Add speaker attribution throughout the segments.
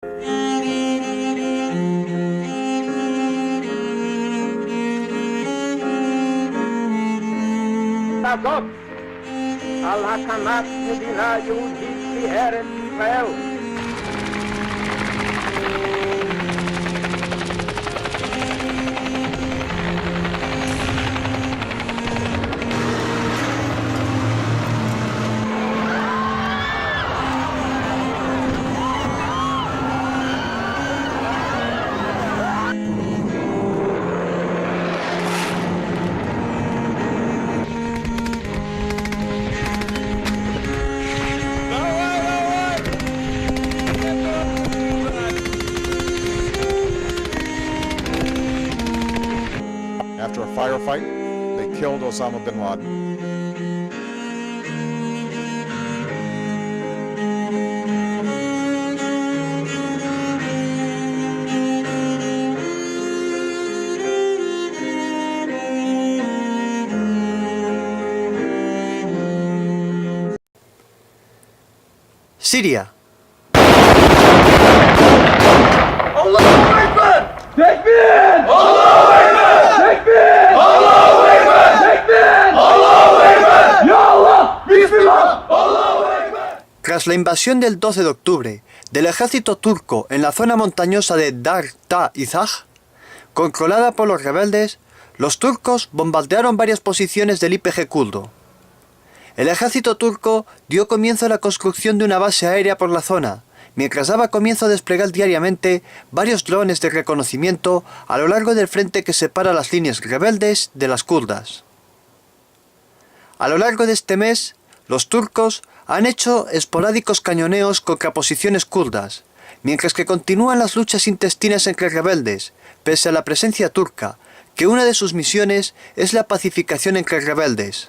Speaker 1: הזאת על הקמת מדינה יהודית בארץ ישראל.
Speaker 2: After a firefight, they killed Osama bin Laden.
Speaker 3: Siria. Tras la invasión del 12 de octubre del ejército turco en la zona montañosa de Dar Ta Izaj, controlada por los rebeldes, los turcos bombardearon varias posiciones del YPG kurdo. El ejército turco dio comienzo a la construcción de una base aérea por la zona, mientras daba comienzo a desplegar diariamente varios drones de reconocimiento a lo largo del frente que separa las líneas rebeldes de las kurdas. A lo largo de este mes, los turcos han hecho esporádicos cañoneos contra posiciones kurdas, mientras que continúan las luchas intestinas entre rebeldes, pese a la presencia turca, que una de sus misiones es la pacificación entre rebeldes.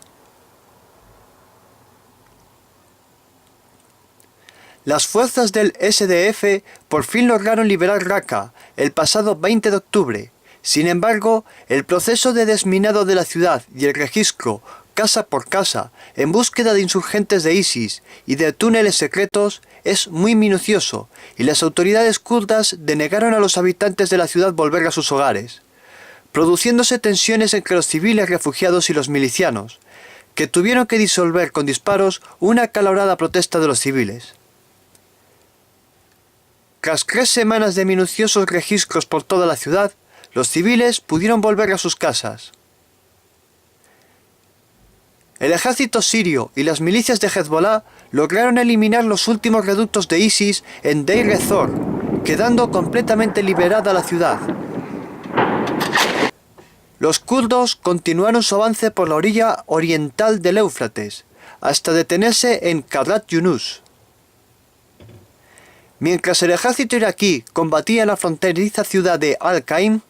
Speaker 3: Las fuerzas del SDF por fin lograron liberar Raqqa el pasado 20 de octubre. Sin embargo, el proceso de desminado de la ciudad y el registro casa por casa en búsqueda de insurgentes de ISIS y de túneles secretos es muy minucioso, y las autoridades kurdas denegaron a los habitantes de la ciudad volver a sus hogares, produciéndose tensiones entre los civiles refugiados y los milicianos, que tuvieron que disolver con disparos una acalorada protesta de los civiles. Tras 3 semanas de minuciosos registros por toda la ciudad, los civiles pudieron volver a sus casas. El ejército sirio y las milicias de Hezbollah lograron eliminar los últimos reductos de ISIS en Deir ez-Zor, quedando completamente liberada la ciudad. Los kurdos continuaron su avance por la orilla oriental del Éufrates, hasta detenerse en Kharat Yunus. Mientras el ejército iraquí combatía en la fronteriza ciudad de Al-Qaim,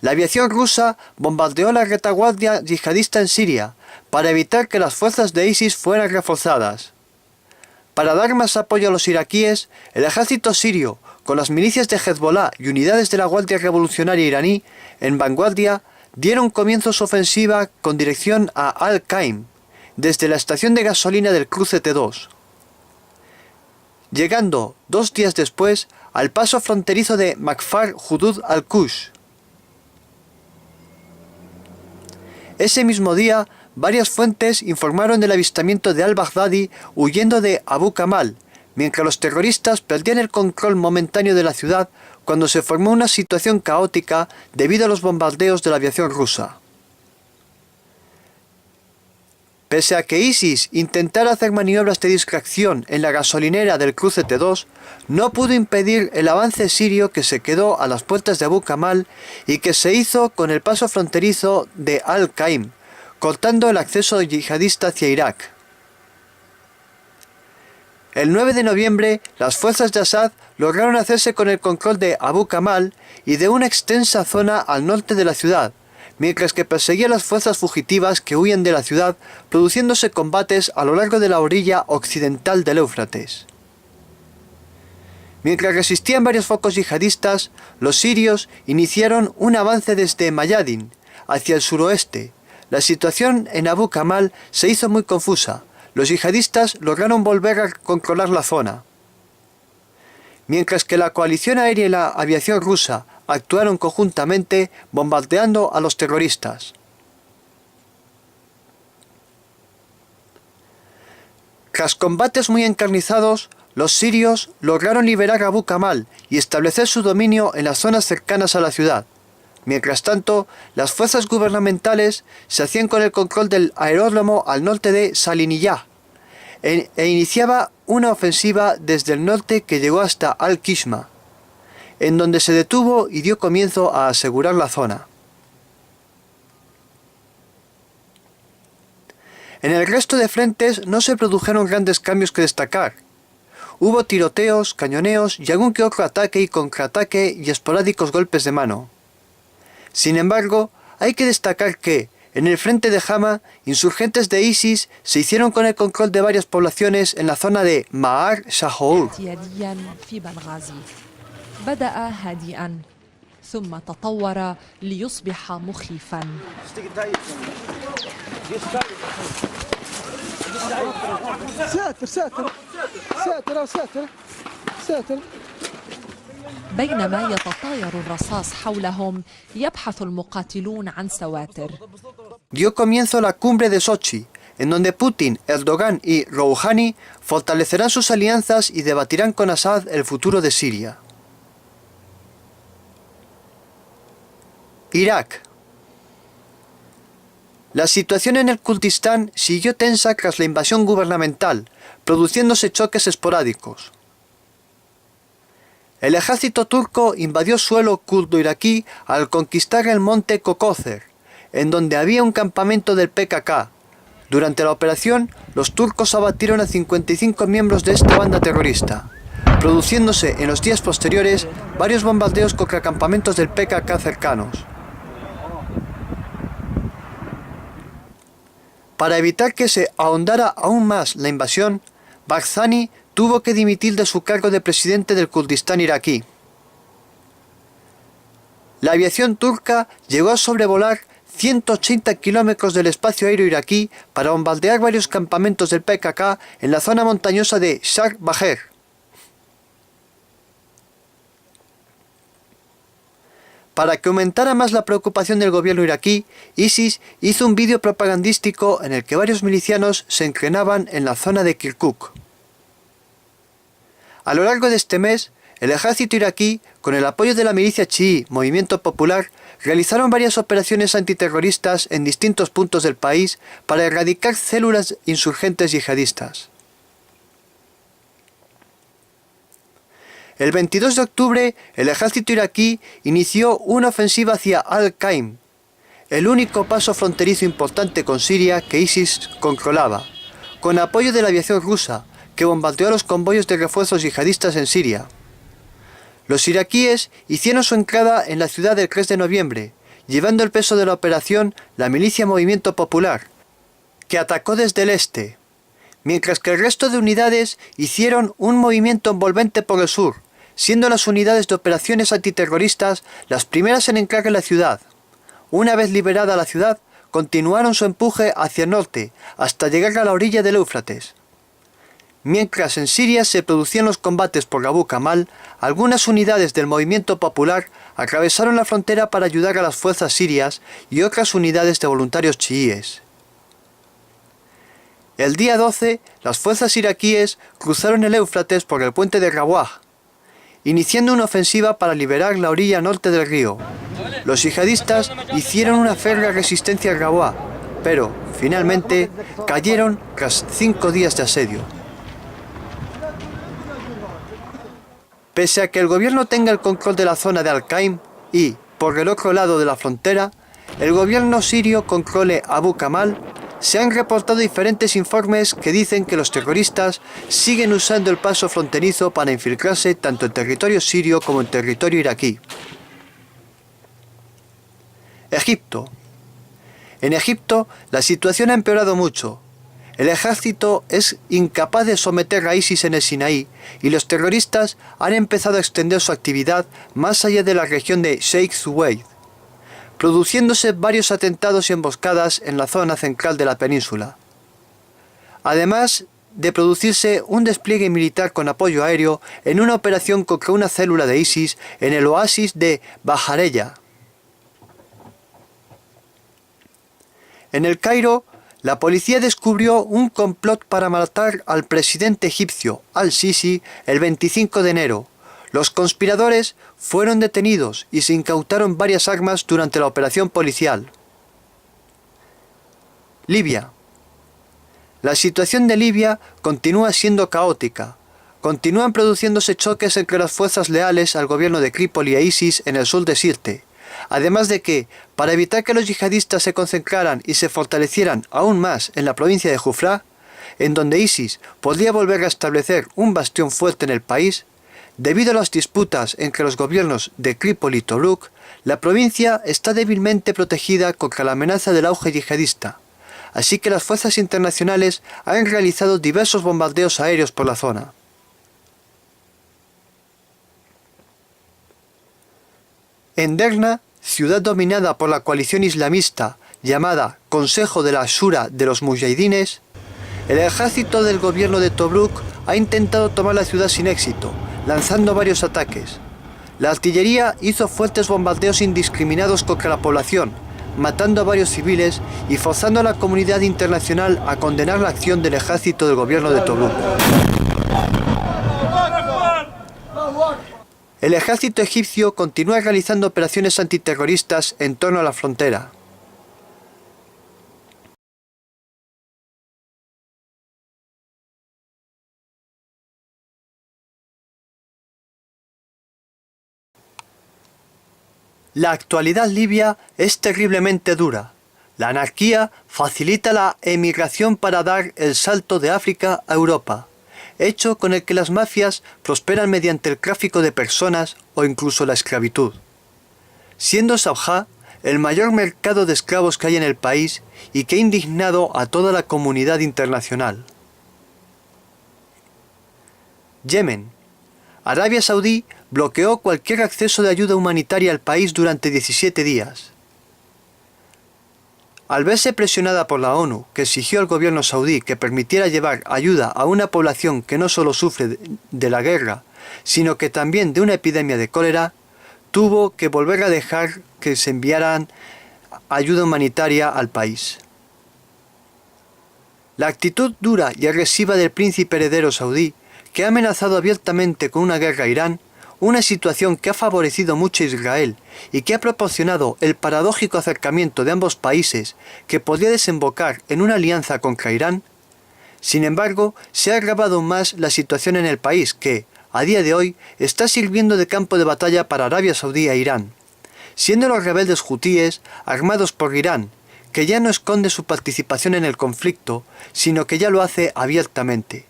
Speaker 3: la aviación rusa bombardeó la retaguardia yihadista en Siria para evitar que las fuerzas de ISIS fueran reforzadas. Para dar más apoyo a los iraquíes, el ejército sirio, con las milicias de Hezbollah y unidades de la Guardia Revolucionaria iraní en vanguardia, dieron comienzo su ofensiva con dirección a Al-Qaim, desde la estación de gasolina del cruce T2. Llegando 2 días después al paso fronterizo de Makfar Hudud al-Kush. Ese mismo día, varias fuentes informaron del avistamiento de al-Baghdadi huyendo de Abu Kamal, mientras los terroristas perdían el control momentáneo de la ciudad cuando se formó una situación caótica debido a los bombardeos de la aviación rusa. Pese a que ISIS intentara hacer maniobras de distracción en la gasolinera del cruce T2, no pudo impedir el avance sirio que se quedó a las puertas de Abu Kamal y que se hizo con el paso fronterizo de Al-Qaim, cortando el acceso yihadista hacia Irak. El 9 de noviembre, las fuerzas de Assad lograron hacerse con el control de Abu Kamal y de una extensa zona al norte de la ciudad, mientras que perseguía a las fuerzas fugitivas que huían de la ciudad, produciéndose combates a lo largo de la orilla occidental del Éufrates. Mientras resistían varios focos yihadistas, los sirios iniciaron un avance desde Mayadin, hacia el suroeste. La situación en Abu Kamal se hizo muy confusa. Los yihadistas lograron volver a controlar la zona. mientras que la coalición aérea y la aviación rusa actuaron conjuntamente bombardeando a los terroristas. Tras combates muy encarnizados, los sirios lograron liberar a Abu Kamal y establecer su dominio en las zonas cercanas a la ciudad. Mientras tanto, las fuerzas gubernamentales se hacían con el control del aeródromo al norte de Saliniyah e iniciaba una ofensiva desde el norte que llegó hasta Al-Kishma, en donde se detuvo y dio comienzo a asegurar la zona. En el resto de frentes no se produjeron grandes cambios que destacar. Hubo tiroteos, cañoneos y algún que otro ataque y contraataque y esporádicos golpes de mano. Sin embargo, hay que destacar que, en el frente de Hama, insurgentes de ISIS se hicieron con el control de varias poblaciones en la zona de Ma'ar Shahour.
Speaker 4: بدأ هادئا ثم تطور ليصبح مخيفا. ساتر. بينما يتطاير الرصاص حولهم يبحث المقاتلون عن سواتر.
Speaker 3: Dio comienzo la cumbre de Sochi, en donde Putin, Erdogan y Rouhani fortalecerán sus alianzas y debatirán con Assad el futuro de Siria. Irak. La situación en el Kurdistán siguió tensa tras la invasión gubernamental, produciéndose choques esporádicos. El ejército turco invadió suelo kurdo-iraquí al conquistar el monte Kokozer, en donde había un campamento del PKK. Durante la operación, los turcos abatieron a 55 miembros de esta banda terrorista, produciéndose en los días posteriores varios bombardeos contra campamentos del PKK cercanos. Para evitar que se ahondara aún más la invasión, Barzani tuvo que dimitir de su cargo de presidente del Kurdistán iraquí. La aviación turca llegó a sobrevolar 180 kilómetros del espacio aéreo iraquí para bombardear varios campamentos del PKK en la zona montañosa de Shar Baher. Para que aumentara más la preocupación del gobierno iraquí, ISIS hizo un vídeo propagandístico en el que varios milicianos se entrenaban en la zona de Kirkuk. A lo largo de este mes, el ejército iraquí, con el apoyo de la milicia chií Movimiento Popular, realizaron varias operaciones antiterroristas en distintos puntos del país para erradicar células insurgentes yihadistas. El 22 de octubre, el ejército iraquí inició una ofensiva hacia Al-Qaim, el único paso fronterizo importante con Siria que ISIS controlaba, con apoyo de la aviación rusa, que bombardeó a los convoyos de refuerzos yihadistas en Siria. Los iraquíes hicieron su entrada en la ciudad el 3 de noviembre, llevando el peso de la operación la milicia Movimiento Popular, que atacó desde el este, mientras que el resto de unidades hicieron un movimiento envolvente por el sur, siendo las unidades de operaciones antiterroristas las primeras en entrar en la ciudad. Una vez liberada la ciudad, continuaron su empuje hacia el norte, hasta llegar a la orilla del Éufrates. Mientras en Siria se producían los combates por Abu Kamal, algunas unidades del Movimiento Popular atravesaron la frontera para ayudar a las fuerzas sirias y otras unidades de voluntarios chiíes. El día 12, las fuerzas iraquíes cruzaron el Éufrates por el puente de Rawah, iniciando una ofensiva para liberar la orilla norte del río. Los yihadistas hicieron una férrea resistencia a Rawah, pero, finalmente, cayeron tras 5 días de asedio. Pese a que el gobierno tenga el control de la zona de Al-Qaim y, por el otro lado de la frontera, el gobierno sirio controle Abu Kamal, se han reportado diferentes informes que dicen que los terroristas siguen usando el paso fronterizo para infiltrarse tanto en territorio sirio como en territorio iraquí. Egipto. En Egipto, la situación ha empeorado mucho. El ejército es incapaz de someter a ISIS en el Sinaí y los terroristas han empezado a extender su actividad más allá de la región de Sheikh Zuweid, produciéndose varios atentados y emboscadas en la zona central de la península. Además de producirse un despliegue militar con apoyo aéreo en una operación contra una célula de ISIS en el oasis de Bahareya. En El Cairo, la policía descubrió un complot para matar al presidente egipcio al-Sisi el 25 de enero. Los conspiradores fueron detenidos y se incautaron varias armas durante la operación policial. Libia. La situación de Libia continúa siendo caótica. Continúan produciéndose choques entre las fuerzas leales al gobierno de Trípoli e ISIS en el sur de Sirte. Además de que, para evitar que los yihadistas se concentraran y se fortalecieran aún más en la provincia de Jufra, en donde ISIS podría volver a establecer un bastión fuerte en el país, debido a las disputas entre los gobiernos de Trípoli y Tobruk, la provincia está débilmente protegida contra la amenaza del auge yihadista, así que las fuerzas internacionales han realizado diversos bombardeos aéreos por la zona. En Derna, ciudad dominada por la coalición islamista llamada Consejo de la Shura de los Mujahidines, el ejército del gobierno de Tobruk ha intentado tomar la ciudad sin éxito, lanzando varios ataques. La artillería hizo fuertes bombardeos indiscriminados contra la población, matando a varios civiles y forzando a la comunidad internacional a condenar la acción del ejército del gobierno de Tobruk. El ejército egipcio continúa realizando operaciones antiterroristas en torno a la frontera. La actualidad libia es terriblemente dura. La anarquía facilita la emigración para dar el salto de África a Europa, hecho con el que las mafias prosperan mediante el tráfico de personas o incluso la esclavitud, siendo Sabha el mayor mercado de esclavos que hay en el país y que ha indignado a toda la comunidad internacional. Yemen. Arabia Saudí bloqueó cualquier acceso de ayuda humanitaria al país durante 17 días. Al verse presionada por la ONU, que exigió al gobierno saudí que permitiera llevar ayuda a una población que no solo sufre de la guerra, sino que también de una epidemia de cólera, tuvo que volver a dejar que se enviaran ayuda humanitaria al país. La actitud dura y agresiva del príncipe heredero saudí, que ha amenazado abiertamente con una guerra a Irán, una situación que ha favorecido mucho a Israel y que ha proporcionado el paradójico acercamiento de ambos países que podría desembocar en una alianza contra Irán. Sin embargo, se ha agravado más la situación en el país que, a día de hoy, está sirviendo de campo de batalla para Arabia Saudí e Irán, siendo los rebeldes hutíes, armados por Irán, que ya no esconde su participación en el conflicto, sino que ya lo hace abiertamente.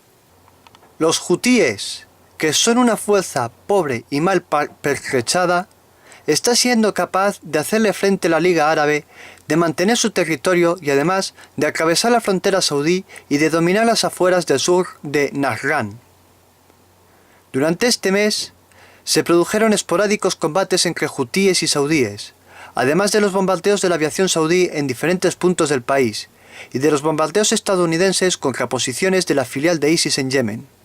Speaker 3: Los hutíes, que son una fuerza pobre y mal pertrechada, está siendo capaz de hacerle frente a la Liga Árabe, de mantener su territorio y además de atravesar la frontera saudí y de dominar las afueras del sur de Najrán. Durante este mes se produjeron esporádicos combates entre hutíes y saudíes, además de los bombardeos de la aviación saudí en diferentes puntos del país y de los bombardeos estadounidenses contra posiciones de la filial de ISIS en Yemen.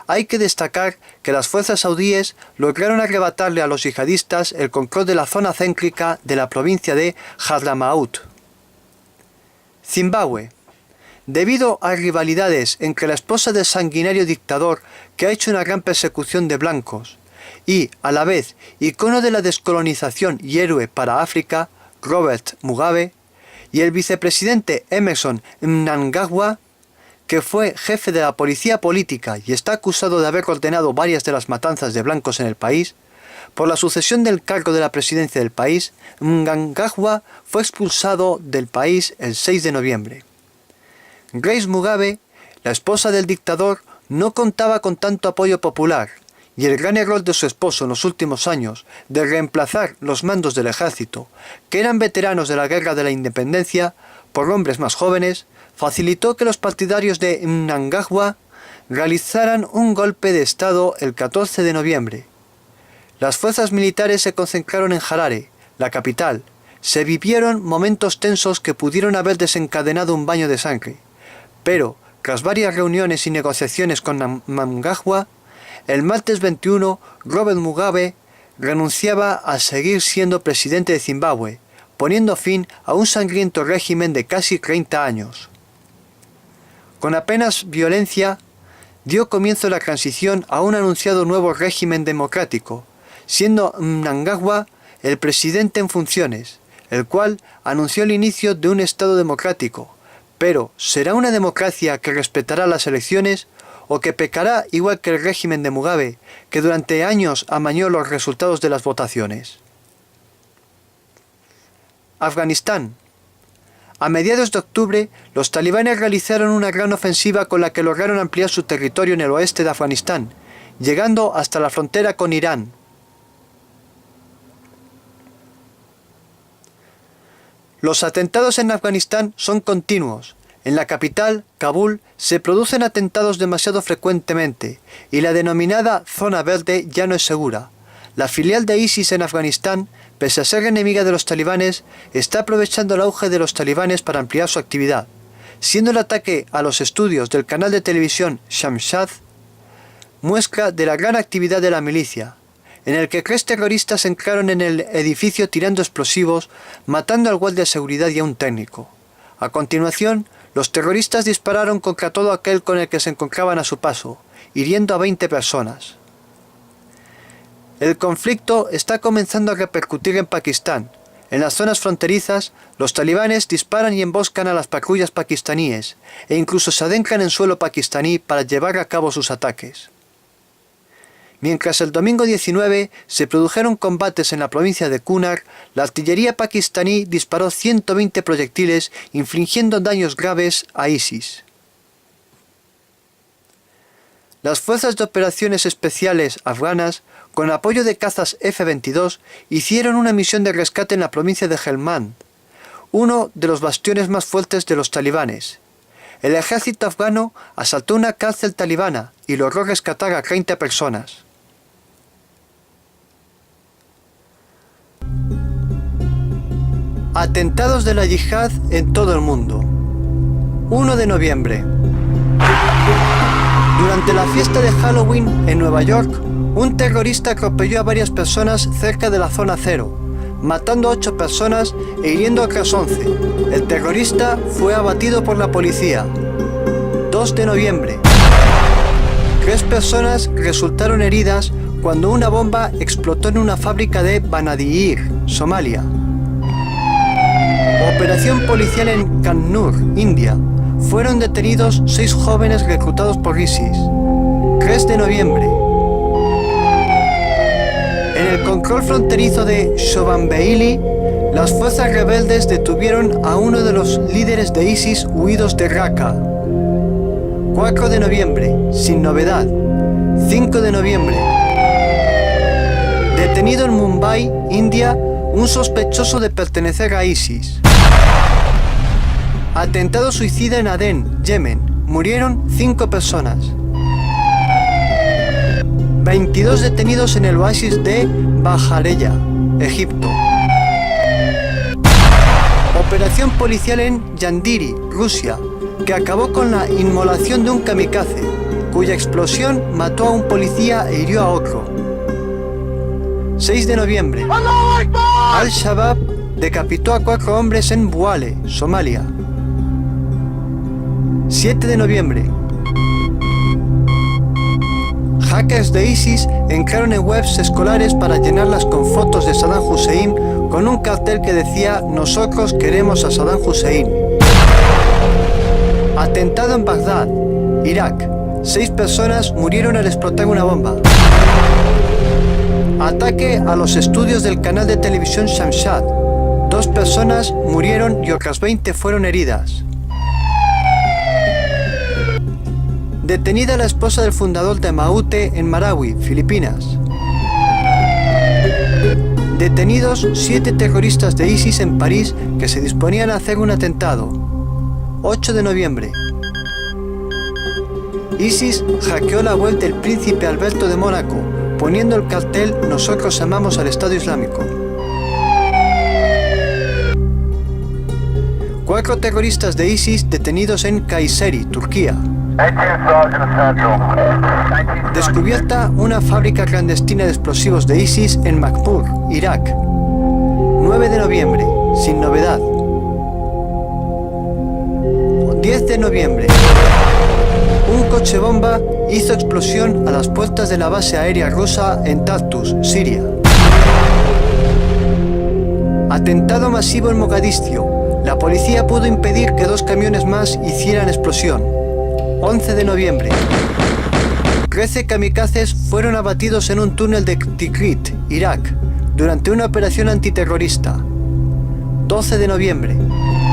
Speaker 3: Hay que destacar que las fuerzas saudíes lograron arrebatarle a los yihadistas el control de la zona céntrica de la provincia de Hadramaut. Zimbabue. Debido a rivalidades entre la esposa del sanguinario dictador que ha hecho una gran persecución de blancos y, a la vez, icono de la descolonización y héroe para África, Robert Mugabe, y el vicepresidente Emmerson Mnangagwa, que fue jefe de la policía política y está acusado de haber ordenado varias de las matanzas de blancos en el país, por la sucesión del cargo de la presidencia del país, Mnangagwa fue expulsado del país el 6 de noviembre. Grace Mugabe, la esposa del dictador, no contaba con tanto apoyo popular, y el gran error de su esposo en los últimos años de reemplazar los mandos del ejército, que eran veteranos de la Guerra de la Independencia, por hombres más jóvenes, facilitó que los partidarios de Mnangagwa realizaran un golpe de Estado el 14 de noviembre. Las fuerzas militares se concentraron en Harare, la capital. Se vivieron momentos tensos que pudieron haber desencadenado un baño de sangre, pero tras varias reuniones y negociaciones con Mnangagwa, el martes 21 Robert Mugabe renunciaba a seguir siendo presidente de Zimbabue, poniendo fin a un sangriento régimen de casi 30 años. Con apenas violencia, dio comienzo la transición a un anunciado nuevo régimen democrático, siendo Mnangagwa el presidente en funciones, el cual anunció el inicio de un Estado democrático. Pero, ¿será una democracia que respetará las elecciones o que pecará igual que el régimen de Mugabe, que durante años amañó los resultados de las votaciones? Afganistán. A mediados de octubre, los talibanes realizaron una gran ofensiva con la que lograron ampliar su territorio en el oeste de Afganistán, llegando hasta la frontera con Irán. Los atentados en Afganistán son continuos. En la capital, Kabul, se producen atentados demasiado frecuentemente y la denominada Zona Verde ya no es segura. La filial de ISIS en Afganistán, pese a ser enemiga de los talibanes, está aprovechando el auge de los talibanes para ampliar su actividad, siendo el ataque a los estudios del canal de televisión Shamshad muestra de la gran actividad de la milicia, en el que 3 terroristas entraron en el edificio tirando explosivos, matando al guardia de seguridad y a un técnico. A continuación, los terroristas dispararon contra todo aquel con el que se encontraban a su paso, hiriendo a 20 personas. El conflicto está comenzando a repercutir en Pakistán. En las zonas fronterizas, los talibanes disparan y emboscan a las patrullas pakistaníes, e incluso se adentran en suelo pakistaní para llevar a cabo sus ataques. Mientras el domingo 19 se produjeron combates en la provincia de Kunar, la artillería pakistaní disparó 120 proyectiles, infligiendo daños graves a ISIS. Las fuerzas de operaciones especiales afganas, con apoyo de cazas F-22, hicieron una misión de rescate en la provincia de Helmand, uno de los bastiones más fuertes de los talibanes. El ejército afgano asaltó una cárcel talibana y logró rescatar a 30 personas. Atentados de la yihad en todo el mundo. 1 de noviembre. Durante la fiesta de Halloween en Nueva York, un terrorista atropelló a varias personas cerca de la zona cero, matando a 8 personas e hiriendo a otras 11. El terrorista fue abatido por la policía. 2 de noviembre. 3 personas resultaron heridas cuando una bomba explotó en una fábrica de Banadiir, Somalia. Operación policial en Kannur, India. Fueron detenidos 6 jóvenes reclutados por ISIS. 3 de noviembre. En el control fronterizo de Shobanbeili, las fuerzas rebeldes detuvieron a uno de los líderes de ISIS huidos de Raqqa. 4 de noviembre, sin novedad. 5 de noviembre. Detenido en Mumbai, India, un sospechoso de pertenecer a ISIS. Atentado suicida en Adén, Yemen. Murieron 5 personas. 22 detenidos en el oasis de Bajareya, Egipto. Operación policial en Yandiri, Rusia, que acabó con la inmolación de un kamikaze, cuya explosión mató a un policía e hirió a otro. 6 de noviembre. Al-Shabaab decapitó a 4 hombres en Buale, Somalia. 7 de noviembre. Hackers de ISIS entraron en webs escolares para llenarlas con fotos de Saddam Hussein con un cartel que decía "Nosotros queremos a Saddam Hussein". Atentado en Bagdad, Irak. 6 personas murieron al explotar una bomba. Ataque a los estudios del canal de televisión Shamshad. 2 personas murieron y otras 20 fueron heridas. Detenida la esposa del fundador de Maute en Marawi, Filipinas. Detenidos 7 terroristas de ISIS en París que se disponían a hacer un atentado. 8 de noviembre. ISIS hackeó la web del príncipe Alberto de Mónaco, poniendo el cartel "Nosotros amamos al Estado Islámico". 4 terroristas de ISIS detenidos en Kayseri, Turquía. Descubierta una fábrica clandestina de explosivos de ISIS en Makmur, Irak. 9 de noviembre, sin novedad. 10 de noviembre. Un coche bomba hizo explosión a las puertas de la base aérea rusa en Tartus, Siria. Atentado masivo en Mogadiscio. La policía pudo impedir que 2 camiones más hicieran explosión. 11 de noviembre. 13 kamikazes fueron abatidos en un túnel de Tikrit, Irak, durante una operación antiterrorista. 12 de noviembre.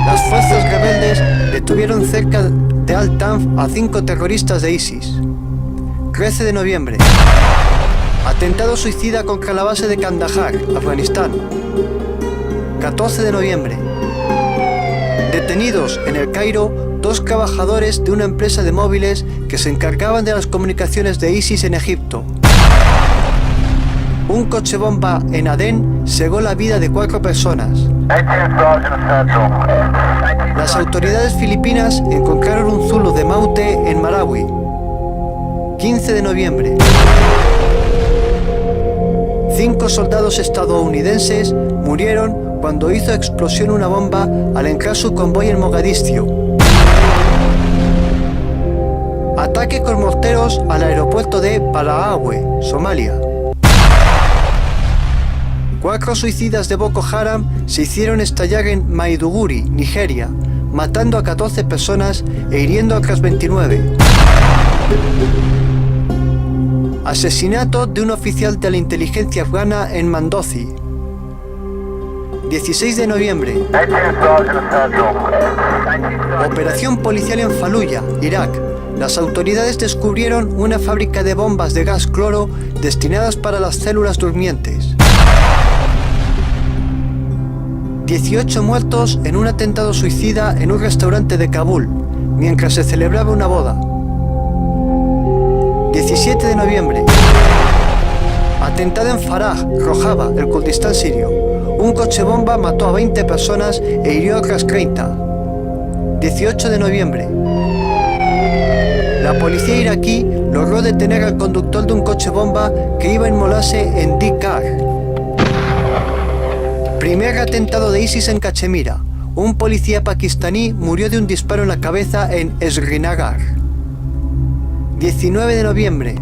Speaker 3: Las fuerzas rebeldes detuvieron cerca de Al-Tanf a 5 terroristas de ISIS. 13 de noviembre. Atentado suicida contra la base de Kandahar, Afganistán. 14 de noviembre. Detenidos en El Cairo 2 trabajadores de una empresa de móviles que se encargaban de las comunicaciones de ISIS en Egipto. Un coche bomba en Adén cegó la vida de 4 personas. Las autoridades filipinas encontraron un Zulu de Maute en Malawi. 15 de noviembre. 5 soldados estadounidenses murieron cuando hizo explosión una bomba al entrar su convoy en Mogadiscio. Ataque con morteros al aeropuerto de Balahawe, Somalia. 4 suicidas de Boko Haram se hicieron estallar en Maiduguri, Nigeria, matando a 14 personas e hiriendo a otras 29. Asesinato de un oficial de la inteligencia afgana en Mandozi. 16 de noviembre. Operación policial en Faluya, Irak. Las autoridades descubrieron una fábrica de bombas de gas cloro destinadas para las células durmientes. 18 muertos en un atentado suicida en un restaurante de Kabul, mientras se celebraba una boda. 17 de noviembre. Atentado en Farah, Rojava, el Kurdistán sirio. Un coche bomba mató a 20 personas e hirió a otras 30. 18 de noviembre. La policía iraquí logró detener al conductor de un coche bomba que iba a inmolarse en Dikar. Primer atentado de ISIS en Cachemira. Un policía pakistaní murió de un disparo en la cabeza en Srinagar. 19 de noviembre.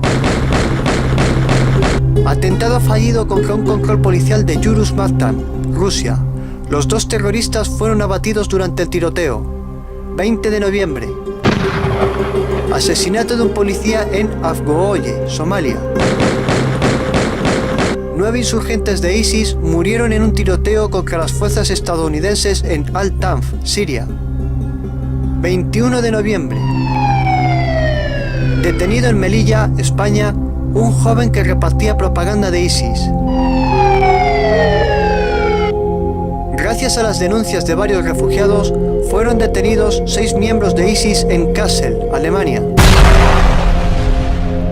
Speaker 3: Atentado fallido contra un control policial de Yurus-Matan, Rusia. Los 2 terroristas fueron abatidos durante el tiroteo. 20 de noviembre. Asesinato de un policía en Afgooye, Somalia. 9 insurgentes de ISIS murieron en un tiroteo contra las fuerzas estadounidenses en Al-Tanf, Siria. 21 de noviembre. Detenido en Melilla, España, un joven que repartía propaganda de ISIS. Gracias a las denuncias de varios refugiados, fueron detenidos 6 miembros de ISIS en Kassel, Alemania.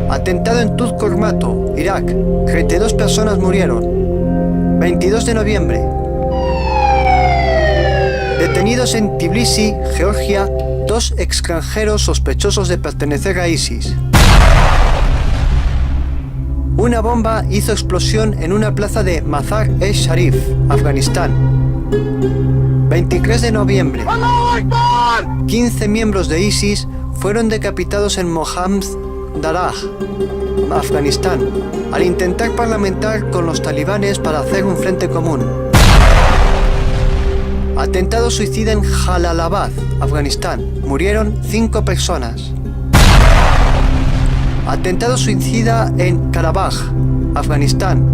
Speaker 3: Atentado en Tuzkormato, Irak. 32 personas murieron. 22 de noviembre. Detenidos en Tbilisi, Georgia, 2 extranjeros sospechosos de pertenecer a ISIS. Una bomba hizo explosión en una plaza de Mazar-e-Sharif, Afganistán. 23 de noviembre. 15 miembros de ISIS fueron decapitados en Mohammed-Daraj, Afganistán, al intentar parlamentar con los talibanes para hacer un frente común. Atentado suicida en Jalalabad, Afganistán. Murieron 5 personas. Atentado suicida en Karabaj, Afganistán.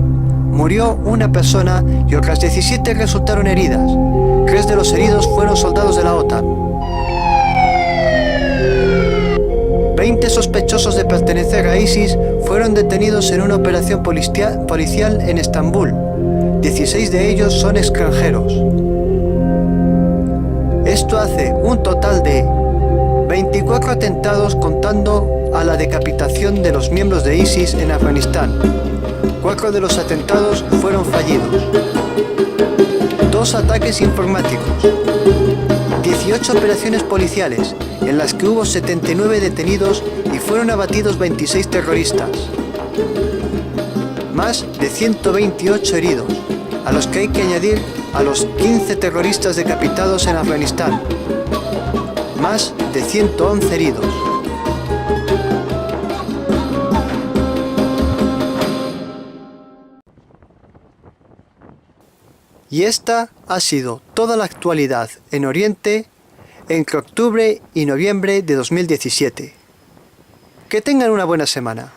Speaker 3: Murió una persona y otras 17 resultaron heridas. 3 de los heridos fueron soldados de la OTAN. 20 sospechosos de pertenecer a ISIS fueron detenidos en una operación policial en Estambul. 16 de ellos son extranjeros. Esto hace un total de 24 atentados contando a la decapitación de los miembros de ISIS en Afganistán. 4 de los atentados fueron fallidos. 2 ataques informáticos. 18 operaciones policiales, en las que hubo 79 detenidos y fueron abatidos 26 terroristas. Más de 128 heridos, a los que hay que añadir a los 15 terroristas decapitados en Afganistán. Más de 111 heridos. Y esta ha sido toda la actualidad en Oriente entre octubre y noviembre de 2017. Que tengan una buena semana.